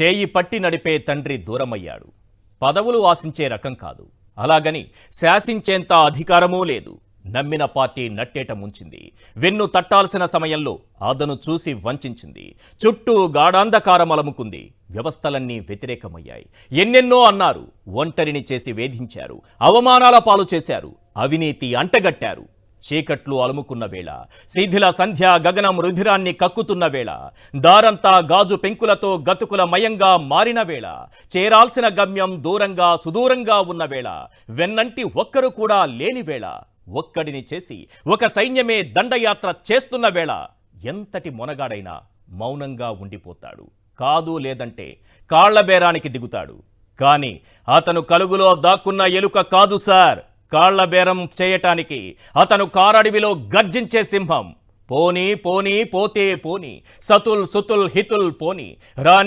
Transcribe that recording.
చేయి పట్టి నడిపే తండ్రి దూరమయ్యాడు. పదవులు ఆశించే రకం కాదు. అలాగని శాసించేంత అధికారమూ లేదు. నమ్మిన పార్టీ నట్టేట ముంచింది. వెన్ను తట్టాల్సిన సమయంలో అదను చూసి వంచింది. చుట్టూ గాఢాంధకారం అలముకుంది. వ్యవస్థలన్నీ వ్యతిరేకమయ్యాయి. ఎన్నెన్నో అన్నారు. ఒంటరిని చేసి వేధించారు. అవమానాల పాలు చేశారు. అవినీతి అంటగట్టారు. చీకట్లు అలుముకున్న వేళ, శిథిల సంధ్య గగనం రుధిరాన్ని కక్కుతున్న వేళ, దారంతా గాజు పెంకులతో గతుకుల మయంగా మారిన వేళ, చేరాల్సిన గమ్యం దూరంగా సుదూరంగా ఉన్న వేళ, వెన్నంటి ఒక్కరు కూడా లేని వేళ, ఒక్కడిని చేసి ఒక సైన్యమే దండయాత్ర చేస్తున్న వేళ, ఎంతటి మొనగాడైనా మౌనంగా ఉండిపోతాడు. కాదు లేదంటే కాళ్లబేరానికి దిగుతాడు. కానీ అతను కలుగులో దాక్కున్న ఎలుక కాదు సార్. కాళ్ల బేరం చేయటానికి అతను కారడివిలో గర్జించే సింహం. పోనీ పోనీ పోతే పోని, సతుల్ సుతుల్ హితుల్ పోని, రాని